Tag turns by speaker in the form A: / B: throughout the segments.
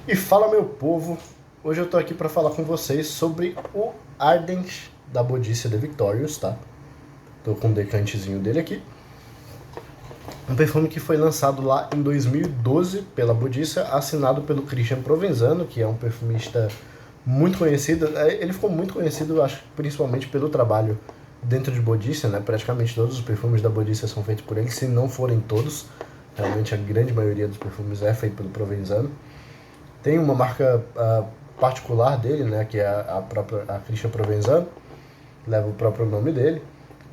A: E fala, meu povo, hoje eu tô aqui para falar com vocês sobre o Ardent da Bodycia The Victorious, tá? Tô com um decantezinho dele aqui. Um perfume que foi lançado lá em 2012 pela Bodycia, assinado pelo Christian Provenzano, que é um perfumista muito conhecido. Ele ficou muito conhecido, acho, principalmente pelo trabalho dentro de Bodycia, né? Praticamente todos os perfumes da Bodycia são feitos por ele, se não forem todos. Realmente a grande maioria dos perfumes é feito pelo Provenzano. Tem uma marca particular dele, né, que é a própria a Christian Provenzano, leva o próprio nome dele.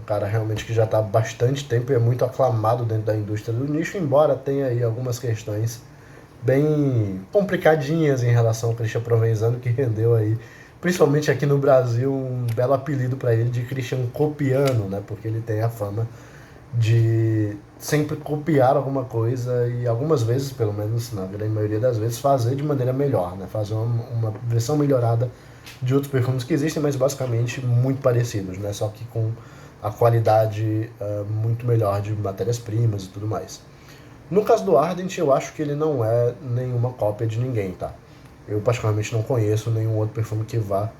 A: Um cara realmente que já está há bastante tempo e é muito aclamado dentro da indústria do nicho, embora tenha aí algumas questões bem complicadinhas em relação ao Christian Provenzano, que rendeu aí, principalmente aqui no Brasil, um belo apelido para ele de Christian Copiano, né, porque ele tem a fama de sempre copiar alguma coisa e algumas vezes, pelo menos na grande maioria das vezes, fazer de maneira melhor, né? Fazer uma versão melhorada de outros perfumes que existem, mas basicamente muito parecidos, né? Só que com a qualidade muito melhor de matérias-primas e tudo mais. No caso do Ardent, eu acho que ele não é nenhuma cópia de ninguém, tá? Eu particularmente não conheço nenhum outro perfume que vá.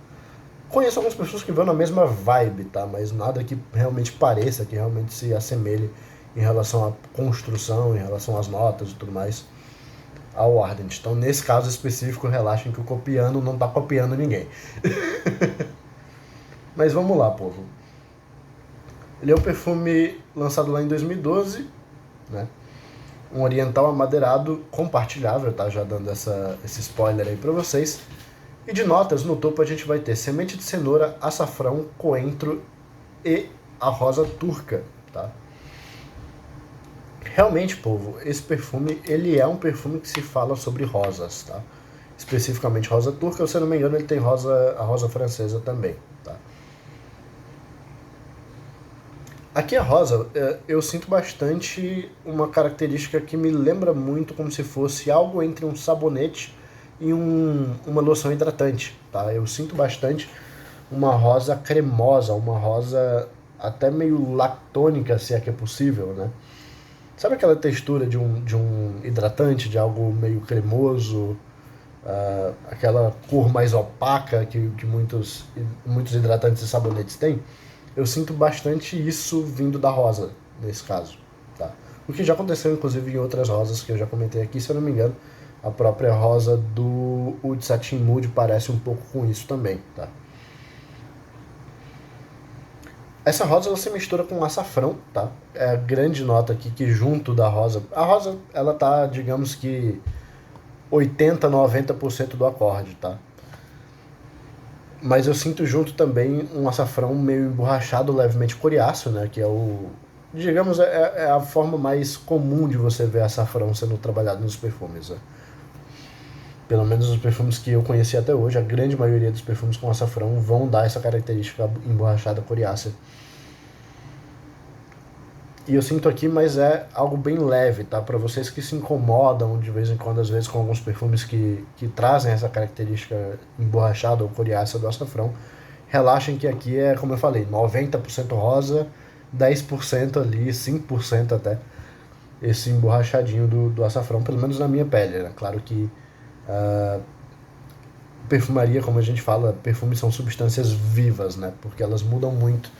A: Conheço algumas pessoas que vão na mesma vibe, tá? Mas nada que realmente pareça, que realmente se assemelhe em relação à construção, em relação às notas e tudo mais, ao Ardent. Então, nesse caso específico, relaxem que o copiando não tá copiando ninguém. Mas vamos lá, povo. Ele é um perfume lançado lá em 2012, né? Um oriental amadeirado compartilhável, tá? Já dando esse spoiler aí pra vocês. E de notas, no topo a gente vai ter semente de cenoura, açafrão, coentro e a rosa turca, tá? Realmente, povo, esse perfume, ele é um perfume que se fala sobre rosas, tá? Especificamente rosa turca, se eu não me engano, ele tem a rosa francesa também, tá? Aqui a rosa, eu sinto bastante uma característica que me lembra muito como se fosse algo entre um sabonete e uma loção hidratante, tá? Eu sinto bastante uma rosa cremosa, uma rosa até meio lactônica, se é que é possível, né? Sabe aquela textura de um hidratante, de algo meio cremoso, aquela cor mais opaca que muitos hidratantes e sabonetes têm? Eu sinto bastante isso vindo da rosa, nesse caso. Tá? O que já aconteceu, inclusive, em outras rosas que eu já comentei aqui, se eu não me engano, a própria rosa do Oud Satin Mood parece um pouco com isso também. Tá? Essa rosa ela se mistura com açafrão, tá? É a grande nota aqui que junto da rosa... A rosa, ela tá, digamos que 80, 90% do acorde, tá? Mas eu sinto junto também um açafrão meio emborrachado, levemente coriáceo, né? Que é o... Digamos, é a forma mais comum de você ver açafrão sendo trabalhado nos perfumes, né? Pelo menos os perfumes que eu conheci até hoje, a grande maioria dos perfumes com açafrão vão dar essa característica emborrachada coriácea. E eu sinto aqui, mas é algo bem leve, tá? Para vocês que se incomodam de vez em quando, às vezes, com alguns perfumes que trazem essa característica emborrachada ou coriácea do açafrão, relaxem que aqui é, como eu falei, 90% rosa, 10% ali, 5% até, esse emborrachadinho do açafrão, pelo menos na minha pele, né? Claro que perfumaria, como a gente fala, perfumes são substâncias vivas, né? Porque elas mudam muito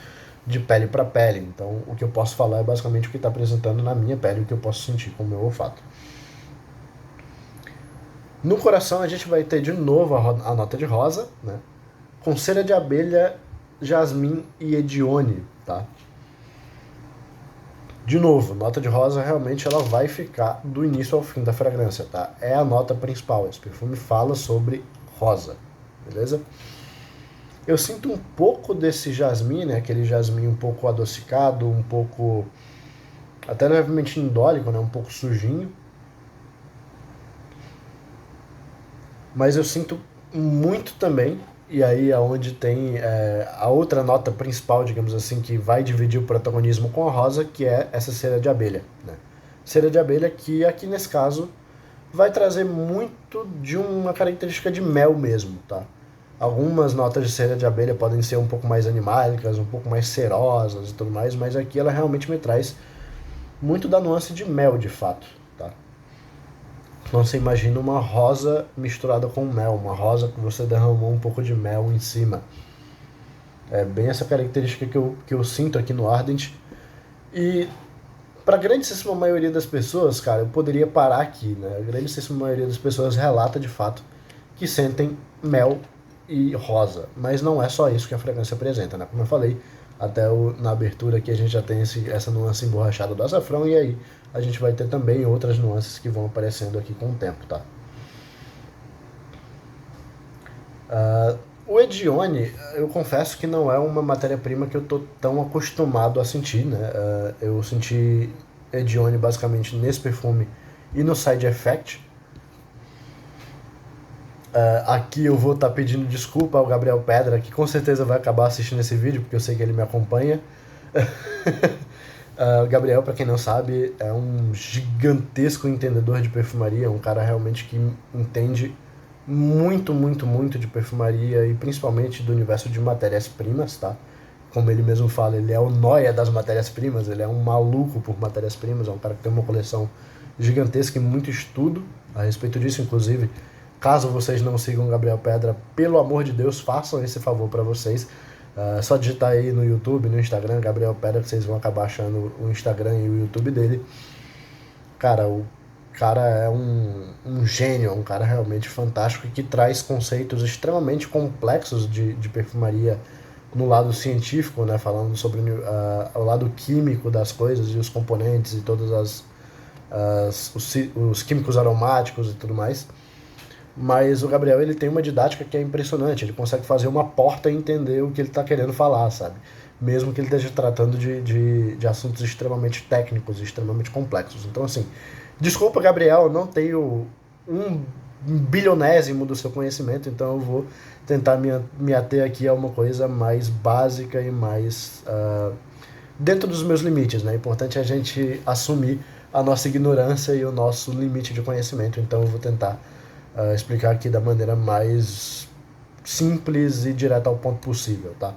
A: de pele para pele. Então, o que eu posso falar é basicamente o que está apresentando na minha pele, o que eu posso sentir com o meu olfato. No coração, a gente vai ter de novo a nota de rosa, né? Com cera de abelha, jasmim e edione, tá? De novo, nota de rosa realmente ela vai ficar do início ao fim da fragrância, tá? É a nota principal. Esse perfume fala sobre rosa, beleza? Eu sinto um pouco desse jasmim, né? Aquele jasmim um pouco adocicado, um pouco até levemente indólico, né? Um pouco sujinho. Mas eu sinto muito também, e aí é onde tem a outra nota principal, digamos assim, que vai dividir o protagonismo com a rosa, que é essa cera de abelha, né? Cera de abelha que aqui nesse caso vai trazer muito de uma característica de mel mesmo, tá? Algumas notas de cera de abelha podem ser um pouco mais animálicas, um pouco mais cerosas e tudo mais, mas aqui ela realmente me traz muito da nuance de mel, de fato, tá? Então você imagina uma rosa misturada com mel, uma rosa que você derramou um pouco de mel em cima. É bem essa característica que eu sinto aqui no Ardent. E para a grandíssima maioria das pessoas, cara, eu poderia parar aqui, né? A grandíssima maioria das pessoas relata de fato que sentem mel e rosa, mas não é só isso que a fragrância apresenta, né? Como eu falei, na abertura aqui a gente já tem essa nuance emborrachada do açafrão, e aí a gente vai ter também outras nuances que vão aparecendo aqui com o tempo, tá? O Edione, eu confesso que não é uma matéria-prima que eu tô tão acostumado a sentir, né? Eu senti Edione basicamente nesse perfume e no Side Effect. Aqui eu vou estar pedindo desculpa ao Gabriel Pedra, que com certeza vai acabar assistindo esse vídeo, porque eu sei que ele me acompanha. O Gabriel, para quem não sabe, é um gigantesco entendedor de perfumaria, um cara realmente que entende muito, muito, muito de perfumaria e principalmente do universo de matérias-primas, tá? Como ele mesmo fala, ele é o nóia das matérias-primas, ele é um maluco por matérias-primas, é um cara que tem uma coleção gigantesca e muito estudo a respeito disso, inclusive. Caso vocês não sigam o Gabriel Pedra, pelo amor de Deus, façam esse favor para vocês. Só digitar aí no YouTube, no Instagram, Gabriel Pedra, que vocês vão acabar achando o Instagram e o YouTube dele. Cara, o cara é um gênio, um cara realmente fantástico e que traz conceitos extremamente complexos de perfumaria no lado científico, né, falando sobre o lado químico das coisas e os componentes e todos os químicos aromáticos e tudo mais. Mas o Gabriel, ele tem uma didática que é impressionante, ele consegue fazer uma porta e entender o que ele está querendo falar, sabe? Mesmo que ele esteja tratando de assuntos extremamente técnicos e extremamente complexos. Então, assim, desculpa, Gabriel, eu não tenho um bilionésimo do seu conhecimento, então eu vou tentar me ater aqui a uma coisa mais básica e mais dentro dos meus limites, né? É importante a gente assumir a nossa ignorância e o nosso limite de conhecimento, então eu vou tentar explicar aqui da maneira mais simples e direta ao ponto possível, tá?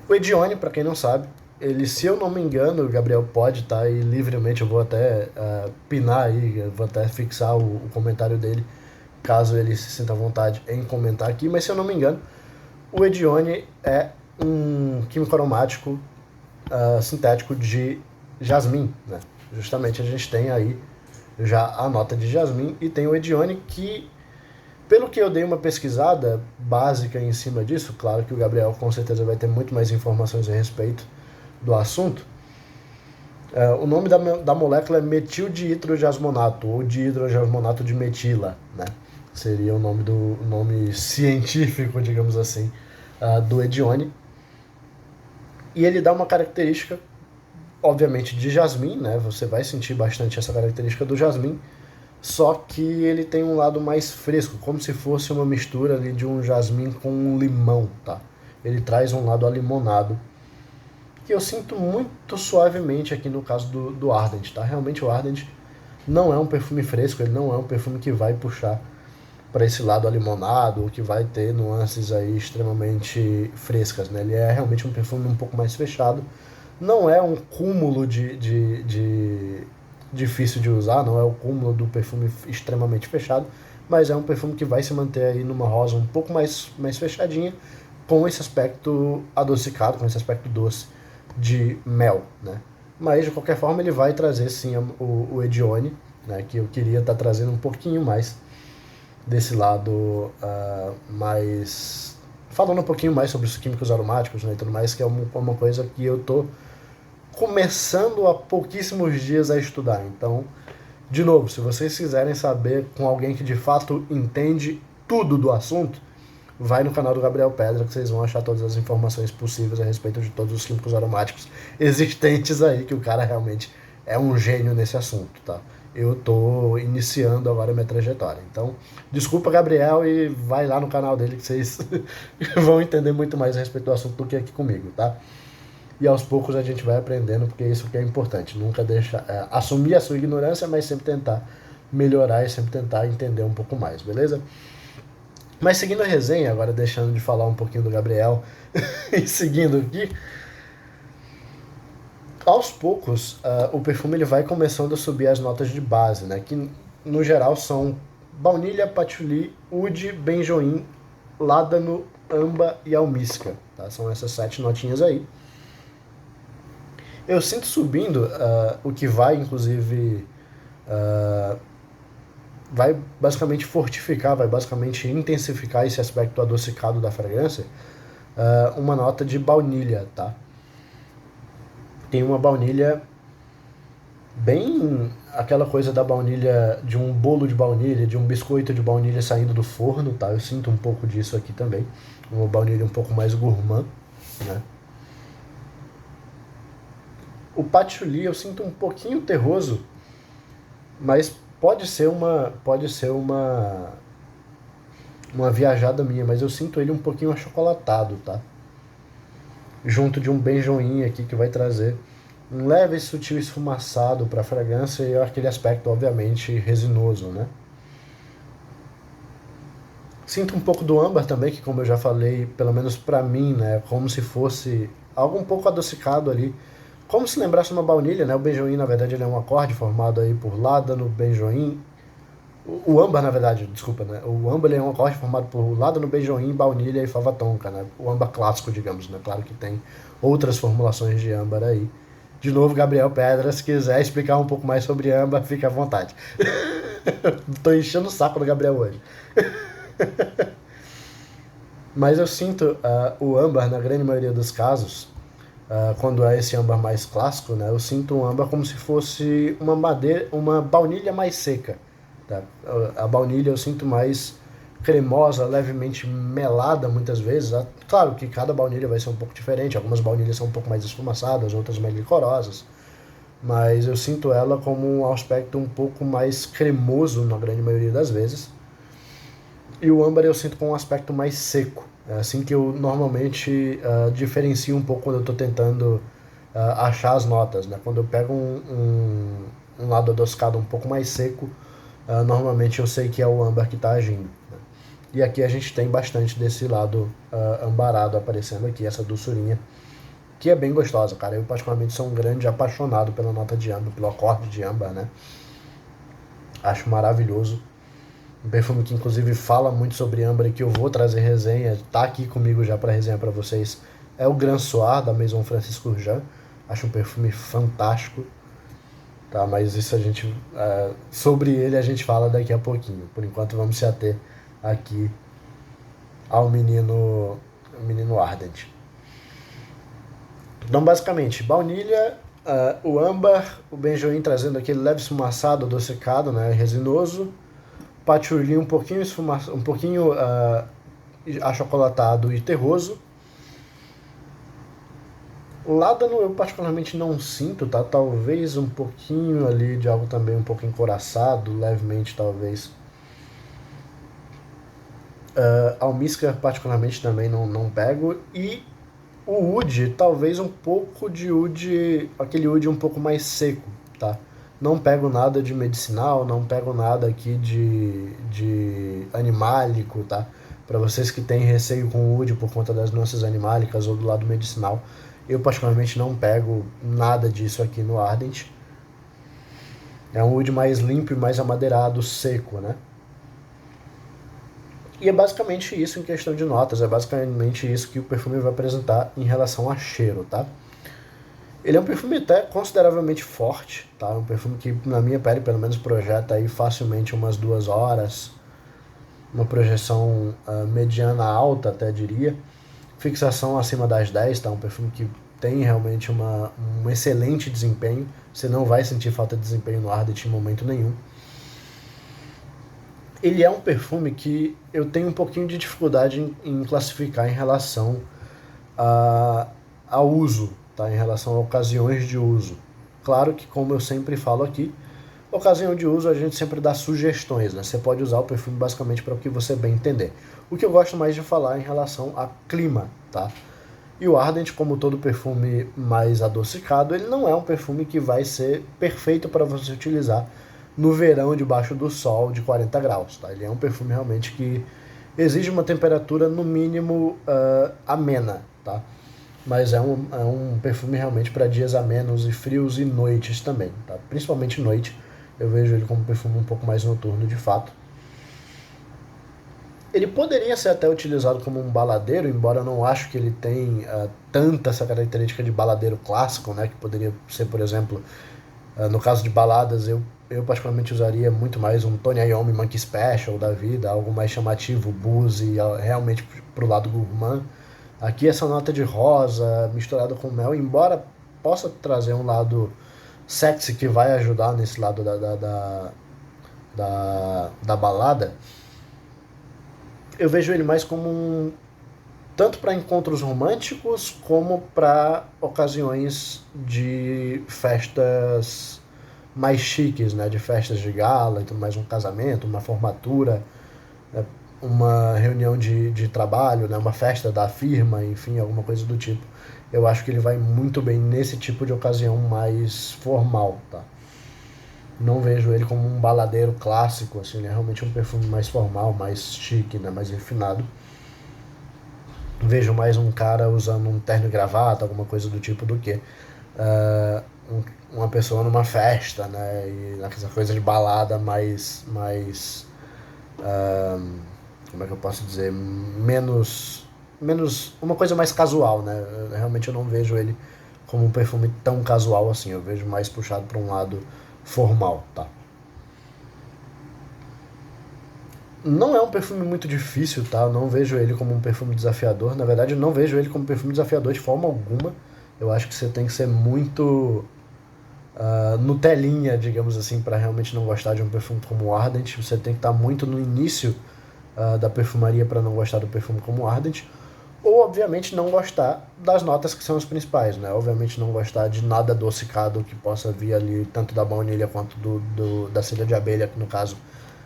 A: O Edione, para quem não sabe, ele, se eu não me engano, o Gabriel pode, tá? E livremente eu vou até pinar aí, eu vou até fixar o comentário dele, caso ele se sinta à vontade em comentar aqui, mas se eu não me engano, o Edione é um químico aromático sintético de jasmim, né? Justamente a gente tem aí já a nota de jasmim e tem o Edione que, pelo que eu dei uma pesquisada básica em cima disso, claro que o Gabriel com certeza vai ter muito mais informações a respeito do assunto, o nome da molécula é metildihidrojasmonato, ou dihidrojasmonato de metila, né? Seria o nome científico, digamos assim, do Edione. E ele dá uma característica, obviamente, de jasmim, né? Você vai sentir bastante essa característica do jasmim, só que ele tem um lado mais fresco, como se fosse uma mistura ali de um jasmim com um limão, tá? Ele traz um lado alimonado, que eu sinto muito suavemente aqui no caso do Ardent, tá? Realmente o Ardent não é um perfume fresco, ele não é um perfume que vai puxar para esse lado alimonado, ou que vai ter nuances aí extremamente frescas, né? Ele é realmente um perfume um pouco mais fechado, não é um cúmulo de difícil de usar, não é o cúmulo do perfume extremamente fechado, mas é um perfume que vai se manter aí numa rosa um pouco mais fechadinha, com esse aspecto adocicado, com esse aspecto doce de mel, né? Mas de qualquer forma ele vai trazer sim o Edione, né, que eu queria estar trazendo um pouquinho mais desse lado mais... falando um pouquinho mais sobre os químicos aromáticos, né, e tudo mais, que é uma coisa que eu tô começando há pouquíssimos dias a estudar. Então, de novo, se vocês quiserem saber com alguém que de fato entende tudo do assunto, vai no canal do Gabriel Pedra, que vocês vão achar todas as informações possíveis a respeito de todos os químicos aromáticos existentes aí, que o cara realmente é um gênio nesse assunto, tá? Eu tô iniciando agora a minha trajetória. Então, desculpa, Gabriel, e vai lá no canal dele que vocês vão entender muito mais a respeito do assunto do que aqui comigo, tá? E aos poucos a gente vai aprendendo, porque isso que é importante. Nunca deixar assumir a sua ignorância, mas sempre tentar melhorar e sempre tentar entender um pouco mais, beleza? Mas seguindo a resenha, agora deixando de falar um pouquinho do Gabriel e seguindo aqui, aos poucos o perfume ele vai começando a subir as notas de base, né? Que no geral, são baunilha, patchouli, oud, benjoim, ládano, amba e almíscar. Tá? São essas 7 notinhas aí. Eu sinto subindo, o que vai, inclusive, vai basicamente fortificar, vai basicamente intensificar esse aspecto adocicado da fragrância, uma nota de baunilha, tá? Tem uma baunilha bem aquela coisa da baunilha, de um bolo de baunilha, de um biscoito de baunilha saindo do forno, tá? Eu sinto um pouco disso aqui também. Uma baunilha um pouco mais gourmand, né? O patchouli eu sinto um pouquinho terroso, mas pode ser uma viajada minha, mas eu sinto ele um pouquinho achocolatado, tá? Junto de um benjoim aqui que vai trazer um leve e sutil esfumaçado para a fragrância e aquele aspecto, obviamente, resinoso, né? Sinto um pouco do âmbar também, que como eu já falei, pelo menos para mim, né, como se fosse algo um pouco adocicado ali, como se lembrasse uma baunilha, né? O benjoim, na verdade, ele é um acorde formado aí por ládano, benjoim. O âmbar, na verdade, desculpa, né? O âmbar é um acorde formado por ládano, benjoim, baunilha e fava tonka, né? O âmbar clássico, digamos, né? Claro que tem outras formulações de âmbar aí. De novo, Gabriel Pedra, se quiser explicar um pouco mais sobre âmbar, fique à vontade. Tô enchendo o saco do Gabriel hoje. Mas eu sinto o âmbar, na grande maioria dos casos, quando é esse âmbar mais clássico, né, eu sinto um âmbar como se fosse uma baunilha mais seca. Tá? A baunilha eu sinto mais cremosa, levemente melada muitas vezes. Claro que cada baunilha vai ser um pouco diferente, algumas baunilhas são um pouco mais esfumaçadas, outras mais licorosas, mas eu sinto ela como um aspecto um pouco mais cremoso na grande maioria das vezes. E o âmbar eu sinto com um aspecto mais seco. É assim que eu normalmente diferencio um pouco quando eu estou tentando achar as notas. Né? Quando eu pego um lado adocicado um pouco mais seco, normalmente eu sei que é o âmbar que está agindo. Né? E aqui a gente tem bastante desse lado ambarado aparecendo aqui, essa doçurinha, que é bem gostosa, cara. Eu particularmente sou um grande apaixonado pela nota de âmbar, pelo acorde de âmbar, né? Acho maravilhoso. Um perfume que inclusive fala muito sobre âmbar e que eu vou trazer resenha, tá aqui comigo já para resenha para vocês, é o Grand Soir da Maison Francisco Urgent. Acho um perfume fantástico, tá? Mas isso sobre ele a gente fala daqui a pouquinho. Por enquanto vamos se ater aqui ao menino Ardent. Então basicamente, baunilha, o âmbar, o benjoim trazendo aquele leve esfumaçado, adocicado, né, resinoso, patchouli um pouquinho achocolatado e terroso. Ládano eu particularmente não sinto, tá? Talvez um pouquinho ali de algo também um pouco encoraçado, levemente talvez. Almíscar particularmente também não pego. E o oud, talvez um pouco de oud, aquele oud um pouco mais seco, tá? Não pego nada de medicinal, não pego nada aqui de animálico, tá? Para vocês que têm receio com o oud por conta das nuances animálicas ou do lado medicinal, eu particularmente não pego nada disso aqui no Ardent. É um oud mais limpo e mais amadeirado, seco, né? E é basicamente isso em questão de notas, é basicamente isso que o perfume vai apresentar em relação a cheiro, tá? Ele é um perfume até consideravelmente forte, tá? Um perfume que na minha pele pelo menos projeta aí facilmente umas 2 horas, uma projeção mediana alta até diria, fixação acima das 10, tá? Um perfume que tem realmente um excelente desempenho, você não vai sentir falta de desempenho no Ardent em momento nenhum. Ele é um perfume que eu tenho um pouquinho de dificuldade em classificar em relação ao uso, tá? Em relação a ocasiões de uso. Claro que, como eu sempre falo aqui, ocasião de uso a gente sempre dá sugestões, né? Você pode usar o perfume basicamente para o que você bem entender. O que eu gosto mais de falar em relação a clima, tá? E o Ardent, como todo perfume mais adocicado, ele não é um perfume que vai ser perfeito para você utilizar no verão debaixo do sol de 40 graus, tá? Ele é um perfume realmente que exige uma temperatura no mínimo amena, tá? Mas é um perfume realmente para dias amenos e frios e noites também, tá? Principalmente noite. Eu vejo ele como um perfume um pouco mais noturno, de fato. Ele poderia ser até utilizado como um baladeiro, embora eu não acho que ele tenha tanta essa característica de baladeiro clássico, né? Que poderia ser, por exemplo, no caso de baladas, eu particularmente usaria muito mais um Tony Iommi Monkey Special da vida, algo mais chamativo, boozy, realmente pro lado gourmand. Aqui essa nota de rosa misturada com mel, embora possa trazer um lado sexy que vai ajudar nesse lado da balada, eu vejo ele mais como tanto para encontros românticos como para ocasiões de festas mais chiques, né? De festas de gala e tudo mais, um casamento, uma formatura, né? Uma reunião de trabalho, né? Uma festa da firma, enfim, alguma coisa do tipo. Eu acho que ele vai muito bem nesse tipo de ocasião mais formal, tá? Não vejo ele como um baladeiro clássico, assim, ele é realmente um perfume mais formal, mais chique, né? Mais refinado. Vejo mais um cara usando um terno e gravata, alguma coisa do tipo, do que uma pessoa numa festa, né? E nessa coisa de balada mais como é que eu posso dizer? Menos uma coisa mais casual, né? Realmente eu não vejo ele como um perfume tão casual assim. Eu vejo mais puxado para um lado formal, tá? Não é um perfume muito difícil, tá? Eu não vejo ele como um perfume desafiador. Na verdade, eu não vejo ele como um perfume desafiador de forma alguma. Eu acho que você tem que ser muito Nutelinha, digamos assim, para realmente não gostar de um perfume como o Ardent. Você tem que estar muito no início da perfumaria para não gostar do perfume como o Ardent. Ou, obviamente, não gostar das notas que são as principais, né? Obviamente não gostar de nada adocicado que possa vir ali, tanto da baunilha quanto da cera de abelha, que no caso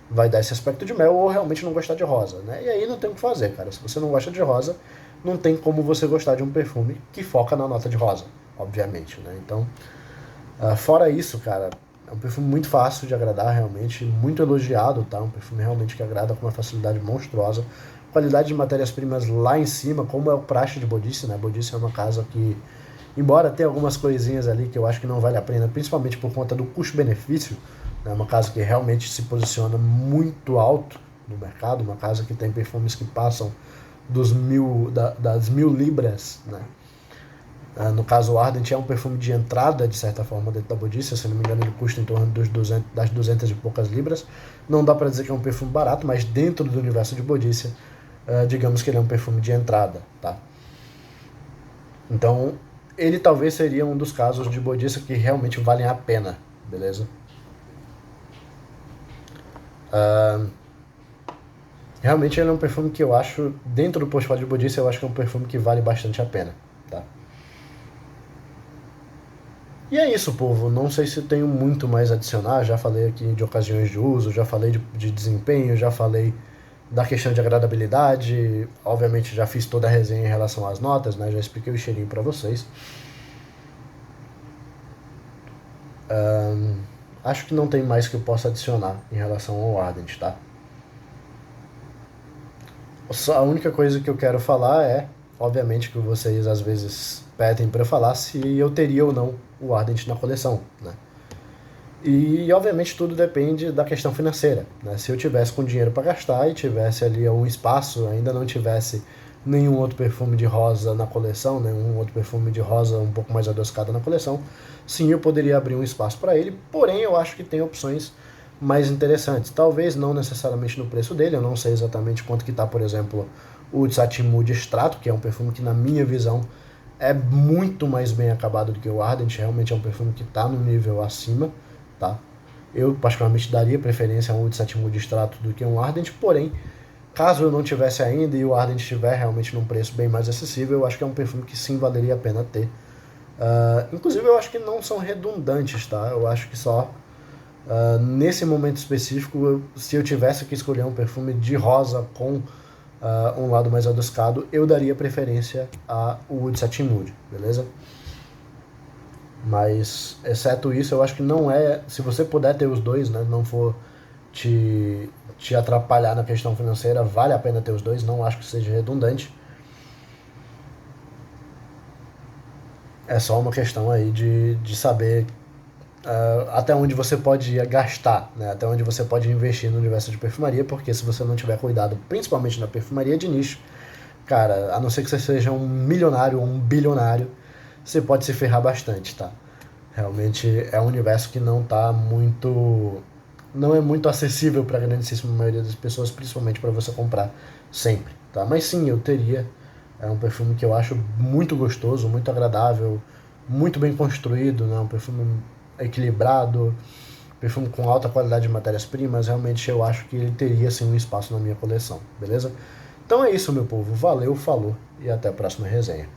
A: vai dar esse aspecto de mel, ou realmente não gostar de rosa, né? E aí não tem o que fazer, cara. Se você não gosta de rosa, não tem como você gostar de um perfume que foca na nota de rosa, obviamente, né? Então, fora isso, cara, é um perfume muito fácil de agradar, realmente, muito elogiado, tá? Um perfume realmente que agrada com uma facilidade monstruosa. Qualidade de matérias-primas lá em cima, como é o praxe de Bodice, né? Bodice é uma casa que, embora tenha algumas coisinhas ali que eu acho que não vale a pena, principalmente por conta do custo-benefício, é uma casa que realmente se posiciona muito alto no mercado, uma casa que tem perfumes que passam das 1.000 libras, né? No caso, o Ardent é um perfume de entrada, de certa forma, dentro da Bodice. Se não me engano, ele custa em torno das 200 e poucas libras. Não dá para dizer que é um perfume barato, mas dentro do universo de Bodice, digamos que ele é um perfume de entrada, tá? Então, ele talvez seria um dos casos de Bodice que realmente valem a pena, beleza? Realmente ele é um perfume que eu acho, dentro do portfólio de Bodice, eu acho que é um perfume que vale bastante a pena, tá? E é isso, povo. Não sei se tenho muito mais a adicionar. Já falei aqui de ocasiões de uso, já falei de desempenho, já falei da questão de agradabilidade. Obviamente já fiz toda a resenha em relação às notas, né? Já expliquei o cheirinho para vocês. Acho que não tem mais que eu possa adicionar em relação ao Ardent, tá? Só a única coisa que eu quero falar é, obviamente, que vocês às vezes pedem para eu falar se eu teria ou não o Ardent na coleção, né? E obviamente tudo depende da questão financeira, né? Se eu tivesse com dinheiro para gastar e tivesse ali um espaço, ainda não tivesse nenhum outro perfume de rosa na coleção, nenhum outro perfume de rosa um pouco mais adocicado na coleção, sim, eu poderia abrir um espaço para ele, porém eu acho que tem opções mais interessantes. Talvez não necessariamente no preço dele, eu não sei exatamente quanto que está, por exemplo, o Satin Mood Extrato, que é um perfume que na minha visão é muito mais bem acabado do que o Ardent, realmente é um perfume que está no nível acima, tá? Eu particularmente daria preferência a um Satin Mood Extrato do que um Ardent, porém, caso eu não tivesse ainda e o Ardent estiver realmente num preço bem mais acessível, eu acho que é um perfume que sim valeria a pena ter. Inclusive eu acho que não são redundantes, tá? Eu acho que só nesse momento específico, se eu tivesse que escolher um perfume de rosa com um lado mais adocicado, eu daria preferência ao Wood Satin Mood, beleza? Mas, exceto isso, eu acho que não é... Se você puder ter os dois, né, não for te atrapalhar na questão financeira, vale a pena ter os dois, não acho que seja redundante. É só uma questão aí de saber até onde você pode gastar, né? Até onde você pode investir no universo de perfumaria, porque se você não tiver cuidado, principalmente na perfumaria de nicho, cara, a não ser que você seja um milionário ou um bilionário, você pode se ferrar bastante, tá? Realmente é um universo que não é muito acessível para a grandíssima maioria das pessoas, principalmente para você comprar sempre, tá? Mas sim, eu teria. É um perfume que eu acho muito gostoso, muito agradável, muito bem construído, né? Um perfume equilibrado, perfume com alta qualidade de matérias-primas. Realmente eu acho que ele teria sim um espaço na minha coleção, beleza? Então é isso, meu povo. Valeu, falou e até a próxima resenha.